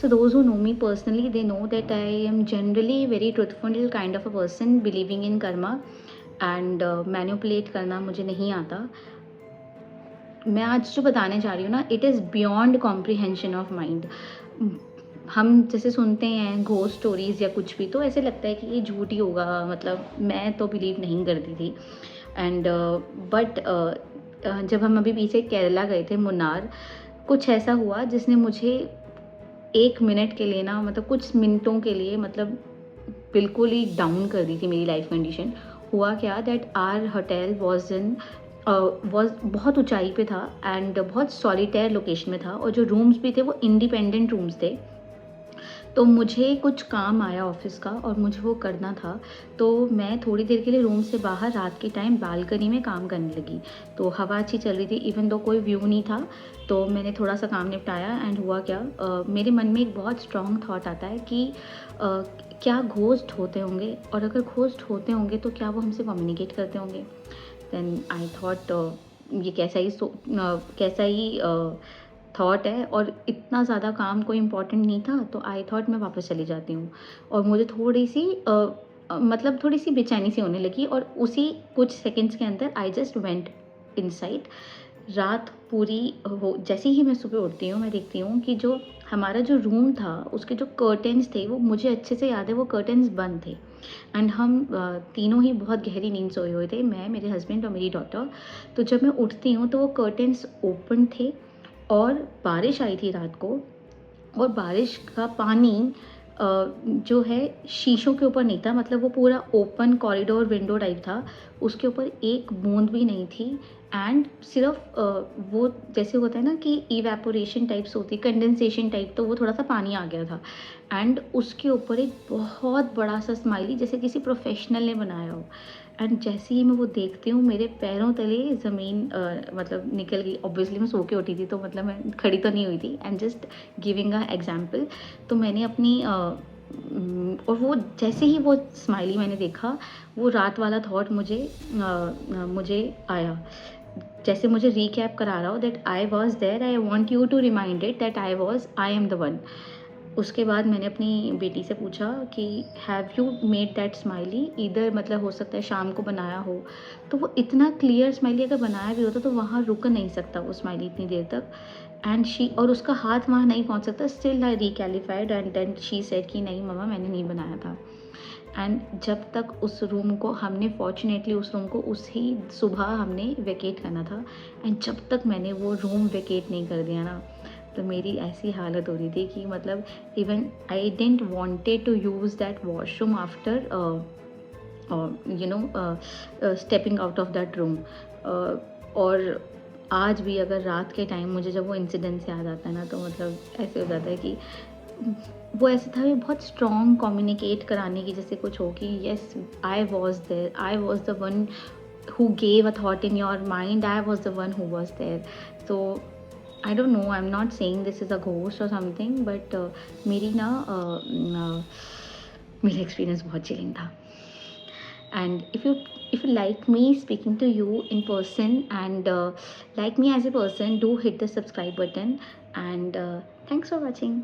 So those who know me personally, they know that I am generally very truthful kind of a person, believing in karma, and manipulate करना मुझे नहीं आता. मैं आज जो बताने जा रही हूँ ना, it is beyond comprehension of mind. हम जैसे सुनते हैं घोस्ट स्टोरीज़ या कुछ भी, तो ऐसे लगता है कि ये झूठ ही होगा, मतलब मैं तो बिलीव नहीं करती थी. एंड बट जब हम अभी पीछे केरला गए थे, मुन्नार, कुछ ऐसा हुआ जिसने मुझे 1 मिनट के लिए ना, मतलब कुछ मिनटों के लिए, मतलब बिल्कुल ही डाउन कर दी थी मेरी लाइफ कंडीशन. हुआ क्या, दैट आर होटल वॉज बहुत ऊंचाई पे था एंड बहुत सॉलिटेयर लोकेशन में था, और जो रूम्स भी थे वो इंडिपेंडेंट रूम्स थे. तो मुझे कुछ काम आया ऑफिस का और मुझे वो करना था. तो मैं थोड़ी देर के लिए रूम से बाहर रात के टाइम बालकनी में काम करने लगी. तो हवा अच्छी चल रही थी, इवन दो कोई व्यू नहीं था. तो मैंने थोड़ा सा काम निपटाया एंड हुआ क्या, मेरे मन में एक बहुत स्ट्रॉन्ग थॉट आता है कि क्या घोस्ट होते होंगे, और अगर घोस्ट होते होंगे तो क्या वो हमसे कम्युनिकेट करते होंगे. देन आई थॉट ये कैसा ही थॉट है, और इतना ज़्यादा काम कोई इम्पोर्टेंट नहीं था. तो आई थॉट मैं वापस चली जाती हूँ. और मुझे थोड़ी सी मतलब थोड़ी सी बेचैनी सी होने लगी, और उसी कुछ सेकंड्स के अंदर आई जस्ट वेंट इनसाइड. रात पूरी हो, जैसे ही मैं सुबह उठती हूँ, मैं देखती हूँ कि जो हमारा जो रूम था उसके जो कर्टेन्स थे, वो मुझे अच्छे से याद है, वो कर्टेन्स बंद थे. एंड हम तीनों ही बहुत गहरी नींद सोए हुए थे, मैं, मेरे हस्बैंड और मेरी डॉटर. तो जब मैं उठती हूँ तो वो कर्टेन्स ओपन थे, और बारिश आई थी रात को, और बारिश का पानी जो है शीशों के ऊपर नहीं था, मतलब वो पूरा ओपन कॉरिडोर विंडो टाइप था, उसके ऊपर एक बूंद भी नहीं थी. एंड सिर्फ वो जैसे होता है ना कि इवेपोरेशन टाइप्स होती है, कंडेंसेशन टाइप, तो वो थोड़ा सा पानी आ गया था. एंड उसके ऊपर एक बहुत बड़ा सा स्माइली, जैसे किसी प्रोफेशनल ने बनाया हो. एंड जैसे ही मैं वो देखती हूँ, मेरे पैरों तले ज़मीन मतलब निकल गई. ऑब्वियसली मैं सो के उठी थी, तो मतलब मैं खड़ी तो नहीं हुई थी. And just giving a example. तो मैंने अपनी और वो जैसे ही वो स्माइली मैंने देखा, वो रात वाला थॉट मुझे आया. जैसे मुझे रीकैप करा रहा हो that I was there, I want you to remind it that I am the one. उसके बाद मैंने अपनी बेटी से पूछा कि have you made that smiley, इधर मतलब हो सकता है शाम को बनाया हो. तो वो इतना क्लियर स्माइली अगर बनाया भी होता तो वहाँ रुक नहीं सकता वो स्माइली इतनी देर तक. एंड शी, और उसका हाथ वहाँ नहीं पहुँच सकता. Still I requalified and then she said कि नहीं मम्मा, मैंने नहीं बनाया था. एंड जब तक उस रूम को हमने, फॉर्चुनेटली उस रूम को उसी सुबह हमने वेकेट करना था, एंड जब तक मैंने वो रूम वेकेट नहीं कर दिया ना, तो मेरी ऐसी हालत हो रही थी कि मतलब even I didn't wanted to use that washroom after stepping out of that room. और आज भी अगर रात के टाइम मुझे जब वो इंसिडेंस याद आता है ना, तो मतलब ऐसे हो जाता है कि वो ऐसे था कि बहुत स्ट्रॉन्ग कम्युनिकेट कराने की, जैसे कुछ हो कि yes I was there, I was the one who gave a thought in your mind, I was the one who was there. So I don't know, I'm not saying this is a ghost or something, but मेरी ना मेरा experience बहुत chilling था. And if you like me speaking to you in person, and like me as a person, do hit the subscribe button. And thanks for watching.